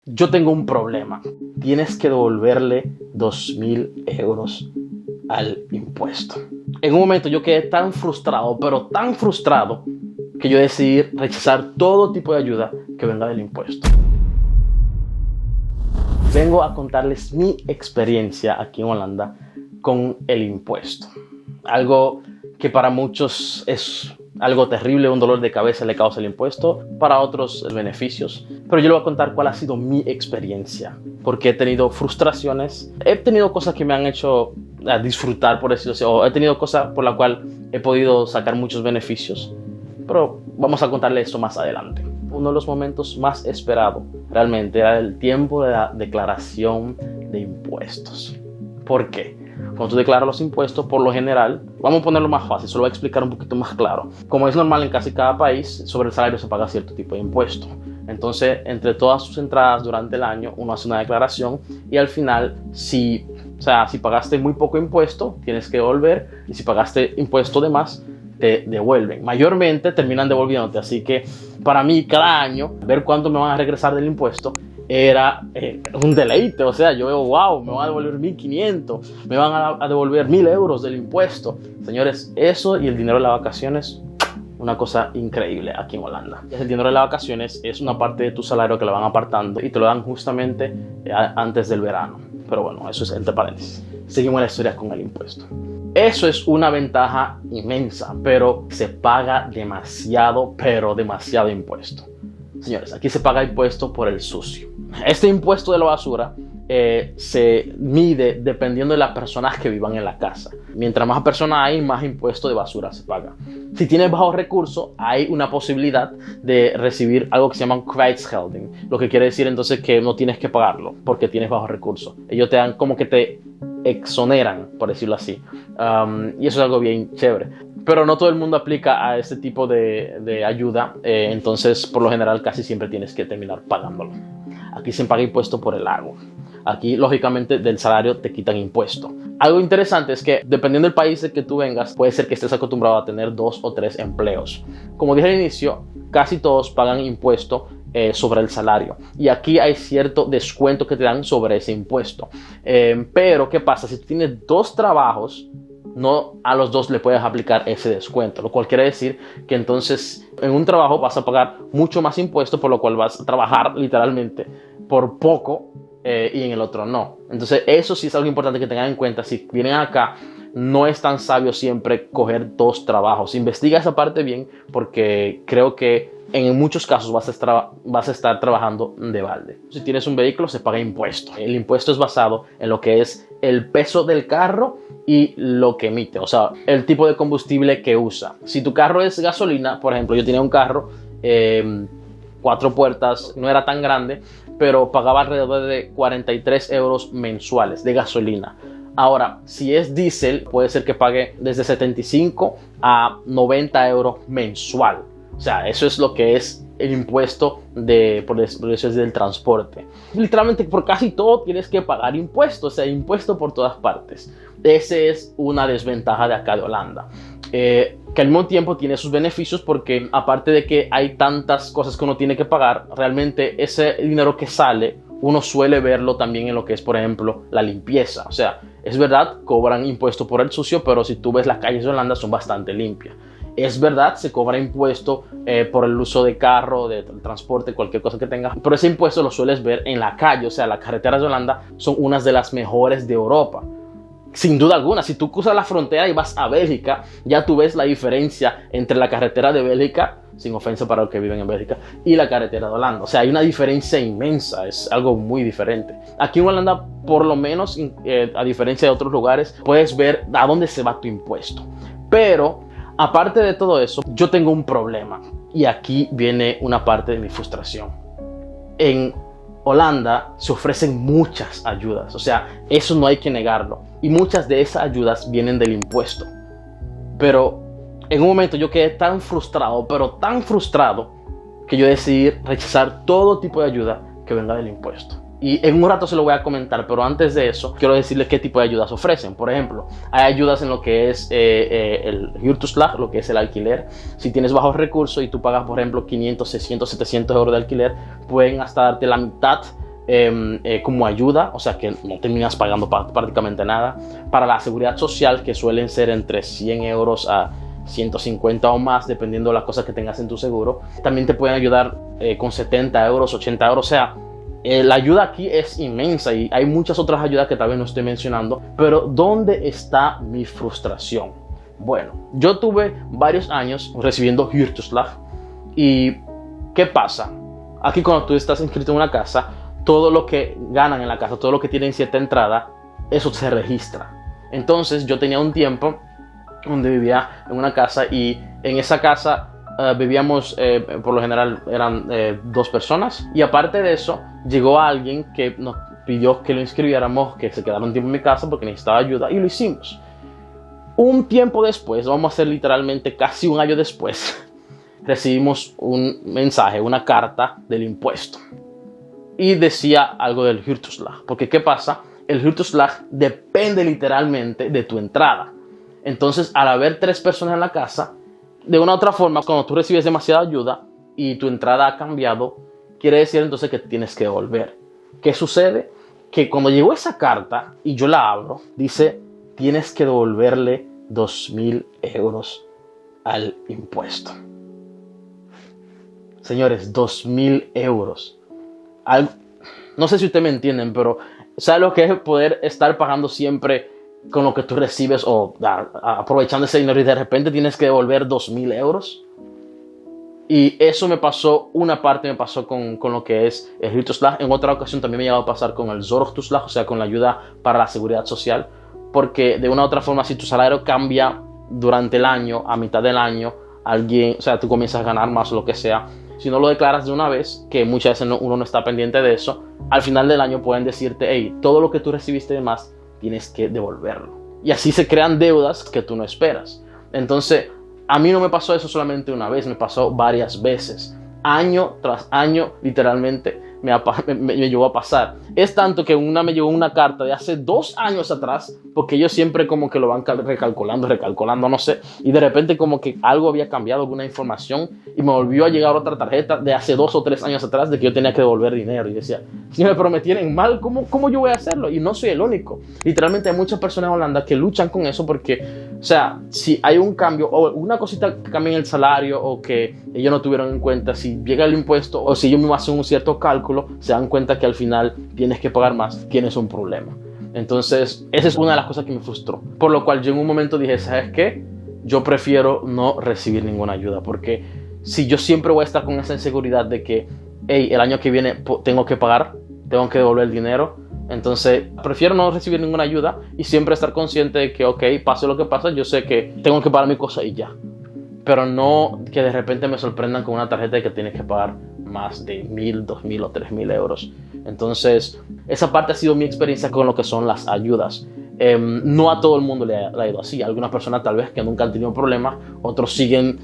Yo tengo un problema. Tienes que devolverle 2.000 euros al impuesto. En un momento yo quedé tan frustrado, pero tan frustrado, que yo decidí rechazar todo tipo de ayuda que venga del impuesto. Vengo a contarles mi experiencia aquí en Holanda con el impuesto. Algo que para muchos es algo terrible, un dolor de cabeza le causa el impuesto, para otros beneficios. Pero yo les voy a contar cuál ha sido mi experiencia, porque he tenido frustraciones, he tenido cosas que me han hecho disfrutar, por decirlo así, o he tenido cosas por las cuales he podido sacar muchos beneficios, pero vamos a contarles esto más adelante. Uno de los momentos más esperados realmente era el tiempo de la declaración de impuestos. ¿Por qué? Cuando tú declaras los impuestos, por lo general, vamos a ponerlo más fácil, solo voy a explicar un poquito más claro. Como es normal en casi cada país, sobre el salario se paga cierto tipo de impuesto. Entonces, entre todas sus entradas durante el año, uno hace una declaración y al final, si pagaste muy poco impuesto, tienes que devolver, y si pagaste impuesto de más, te devuelven. Mayormente terminan devolviéndote, así que para mí cada año, ver cuánto me van a regresar del impuesto era un deleite. O sea, yo veo, wow, me van a devolver 1.500, me van a devolver 1.000 euros del impuesto. Señores, eso y el dinero de las vacaciones, una cosa increíble aquí en Holanda. El dinero de las vacaciones es una parte de tu salario que lo van apartando y te lo dan justamente antes del verano. Pero bueno, eso es entre paréntesis. Seguimos la historia con el impuesto. Eso es una ventaja inmensa, pero se paga demasiado, pero demasiado impuesto. Señores, aquí se paga impuesto por el sucio. Este impuesto de la basura se mide dependiendo de las personas que vivan en la casa. Mientras más personas hay, más impuesto de basura se paga. Si tienes bajos recursos, hay una posibilidad de recibir algo que se llama kwijtschelding, lo que quiere decir entonces que no tienes que pagarlo porque tienes bajos recursos. Ellos te dan como que te exoneran, por decirlo así, y eso es algo bien chévere. Pero no todo el mundo aplica a este tipo de ayuda, entonces por lo general casi siempre tienes que terminar pagándolo. Aquí se paga impuesto por el agua. Aquí, lógicamente, del salario te quitan impuesto. Algo interesante es que, dependiendo del país de que tú vengas, puede ser que estés acostumbrado a tener 2 o 3 empleos. Como dije al inicio, casi todos pagan impuesto sobre el salario. Y aquí hay cierto descuento que te dan sobre ese impuesto. Pero, ¿qué pasa? Si tú tienes 2 trabajos, no a los 2 le puedes aplicar ese descuento, lo cual quiere decir que entonces en un trabajo vas a pagar mucho más impuestos, por lo cual vas a trabajar literalmente por poco y en el otro no. Entonces eso sí es algo importante que tengan en cuenta. Si vienen acá, no es tan sabio siempre coger 2 trabajos. Investiga esa parte bien, porque creo que en muchos casos vas a estar trabajando de balde. Si tienes un vehículo, se paga impuesto. El impuesto es basado en lo que es el peso del carro y lo que emite, o sea, el tipo de combustible que usa. Si tu carro es gasolina, por ejemplo, yo tenía un carro 4 puertas, no era tan grande, pero pagaba alrededor de 43 euros mensuales de gasolina. Ahora, si es diésel, puede ser que pague desde 75 a 90 euros mensual. O sea, eso es lo que es el impuesto por eso es del transporte. Literalmente por casi todo tienes que pagar impuestos, o sea, impuesto por todas partes. Esa es una desventaja de acá de Holanda. Que al mismo tiempo tiene sus beneficios, porque aparte de que hay tantas cosas que uno tiene que pagar, realmente ese dinero que sale, uno suele verlo también en lo que es, por ejemplo, la limpieza. O sea, es verdad, cobran impuesto por el sucio, pero si tú ves las calles de Holanda son bastante limpias. Es verdad, se cobra impuesto por el uso de carro, de transporte, cualquier cosa que tengas, pero ese impuesto lo sueles ver en la calle. O sea, las carreteras de Holanda son unas de las mejores de Europa. Sin duda alguna, si tú cruzas la frontera y vas a Bélgica, ya tú ves la diferencia entre la carretera de Bélgica, sin ofensa para los que viven en Bélgica, y la carretera de Holanda. O sea, hay una diferencia inmensa, es algo muy diferente. Aquí en Holanda, por lo menos, a diferencia de otros lugares, puedes ver a dónde se va tu impuesto. Pero, aparte de todo eso, yo tengo un problema, y aquí viene una parte de mi frustración. En Holanda se ofrecen muchas ayudas, o sea, eso no hay que negarlo, y muchas de esas ayudas vienen del impuesto. Pero en un momento yo quedé tan frustrado, pero tan frustrado, que yo decidí rechazar todo tipo de ayuda que venga del impuesto. Y en un rato se lo voy a comentar, pero antes de eso quiero decirles qué tipo de ayudas ofrecen. Por ejemplo, hay ayudas en lo que es el huurtoeslag, lo que es el alquiler. Si tienes bajos recursos y tú pagas, por ejemplo, 500, 600, 700 euros de alquiler, pueden hasta darte la mitad como ayuda, o sea que no terminas pagando prácticamente nada. Para la seguridad social, que suelen ser entre 100 euros a 150 o más, dependiendo de las cosas que tengas en tu seguro. También te pueden ayudar con 70 euros, 80 euros, o sea, la ayuda aquí es inmensa y hay muchas otras ayudas que tal vez no estoy mencionando. Pero ¿dónde está mi frustración? Bueno, yo tuve varios años recibiendo Huurtoeslag. ¿Y qué pasa? Aquí cuando tú estás inscrito en una casa, todo lo que ganan en la casa, todo lo que tienen cierta entrada, eso se registra. Entonces yo tenía un tiempo donde vivía en una casa y en esa casa vivíamos, por lo general eran 2 personas, y aparte de eso llegó alguien que nos pidió que lo inscribiéramos, que se quedara un tiempo en mi casa porque necesitaba ayuda, y lo hicimos. Un tiempo después, vamos a hacer literalmente casi un año después, recibimos un mensaje, una carta del impuesto, y decía algo del Huurtoeslag, porque ¿qué pasa? El Huurtoeslag depende literalmente de tu entrada. Entonces, al haber 3 personas en la casa, de una u otra forma, cuando tú recibes demasiada ayuda y tu entrada ha cambiado, quiere decir entonces que tienes que devolver. ¿Qué sucede? Que cuando llegó esa carta y yo la abro, dice, tienes que devolverle 2.000 euros al impuesto. Señores, 2.000 euros. No sé si ustedes me entienden, pero ¿sabes lo que es poder estar pagando siempre con lo que tú recibes o aprovechando ese dinero y de repente tienes que devolver 2.000 euros? Y eso me pasó, una parte me pasó con lo que es el Huurtoeslag. En otra ocasión también me llegó a pasar con el Zorgtoeslag, o sea, con la ayuda para la seguridad social, porque de una u otra forma, si tu salario cambia durante el año, a mitad del año, o sea, tú comienzas a ganar más o lo que sea, si no lo declaras de una vez, que muchas veces uno no está pendiente de eso, al final del año pueden decirte, hey, todo lo que tú recibiste de más, tienes que devolverlo. Y así se crean deudas que tú no esperas. Entonces, a mí no me pasó eso solamente una vez, me pasó varias veces. Año tras año, literalmente, me llegó a pasar. Es tanto que me llegó una carta de hace 2 años atrás, porque ellos siempre como que lo van recalculando, no sé. Y de repente como que algo había cambiado, alguna información, y me volvió a llegar otra tarjeta de hace 2 o 3 años atrás de que yo tenía que devolver dinero. Y decía, si me prometieron mal, ¿cómo yo voy a hacerlo? Y no soy el único. Literalmente hay muchas personas en Holanda que luchan con eso porque, o sea, si hay un cambio o una cosita que cambia en el salario o que ellos no tuvieron en cuenta, si llega el impuesto o si ellos mismos hacen un cierto cálculo, se dan cuenta que al final tienes que pagar más, tienes un problema. Entonces, esa es una de las cosas que me frustró. Por lo cual yo en un momento dije, ¿sabes qué? Yo prefiero no recibir ninguna ayuda, porque si yo siempre voy a estar con esa inseguridad de que, hey, el año que viene tengo que pagar, tengo que devolver el dinero, entonces prefiero no recibir ninguna ayuda y siempre estar consciente de que, ok, pase lo que pase, yo sé que tengo que pagar mi cosa y ya. Pero no que de repente me sorprendan con una tarjeta de que tienes que pagar más de 1.000, 2.000 o 3.000 euros. Entonces, esa parte ha sido mi experiencia con lo que son las ayudas. No a todo el mundo le ha ido así. Algunas personas tal vez que nunca han tenido problemas, otros siguen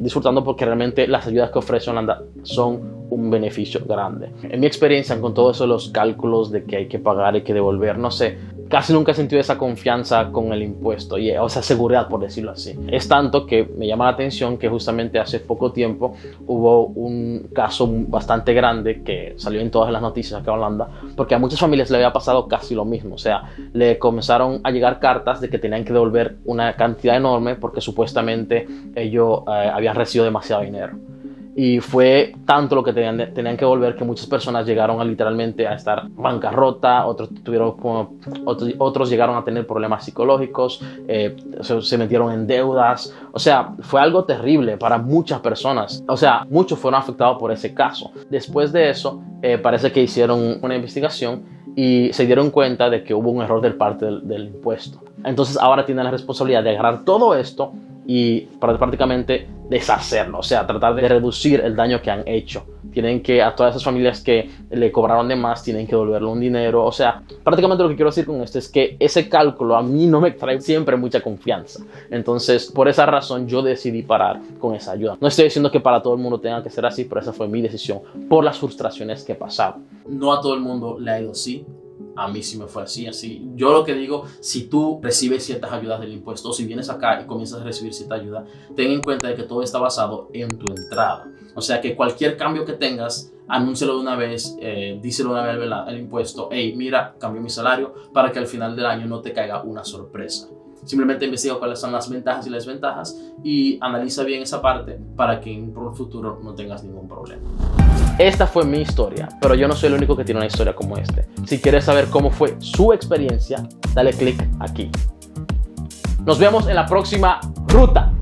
disfrutando porque realmente las ayudas que ofrece Holanda son un beneficio grande. En mi experiencia con todo eso, los cálculos de que hay que pagar, hay que devolver, no sé, casi nunca he sentido esa confianza con el impuesto, o esa seguridad, por decirlo así. Es tanto que me llama la atención que justamente hace poco tiempo hubo un caso bastante grande que salió en todas las noticias acá en Holanda, porque a muchas familias le había pasado casi lo mismo. O sea, le comenzaron a llegar cartas de que tenían que devolver una cantidad enorme porque supuestamente ellos habían recibido demasiado dinero. Y fue tanto lo que tenían que devolver que muchas personas llegaron literalmente a estar bancarrota, otros llegaron a tener problemas psicológicos, se metieron en deudas. O sea, fue algo terrible para muchas personas. O sea, muchos fueron afectados por ese caso. Después de eso, parece que hicieron una investigación y se dieron cuenta de que hubo un error del parte del impuesto. Entonces ahora tienen la responsabilidad de agarrar todo esto y prácticamente deshacerlo, o sea, tratar de reducir el daño que han hecho. Tienen que, a todas esas familias que le cobraron de más, tienen que devolverle un dinero. O sea, prácticamente lo que quiero decir con esto es que ese cálculo a mí no me trae siempre mucha confianza. Entonces, por esa razón yo decidí parar con esa ayuda. No estoy diciendo que para todo el mundo tenga que ser así, pero esa fue mi decisión por las frustraciones que he pasado. No a todo el mundo le ha ido así. A mí sí me fue así. Yo lo que digo, si tú recibes ciertas ayudas del impuesto, o si vienes acá y comienzas a recibir cierta ayuda, ten en cuenta de que todo está basado en tu entrada. O sea que cualquier cambio que tengas, anúncialo de una vez, díselo de una vez al impuesto, hey, mira, cambió mi salario, para que al final del año no te caiga una sorpresa. Simplemente investiga cuáles son las ventajas y las desventajas y analiza bien esa parte para que en el futuro no tengas ningún problema. Esta fue mi historia, pero yo no soy el único que tiene una historia como este. Si quieres saber cómo fue su experiencia, dale click aquí. Nos vemos en la próxima ruta.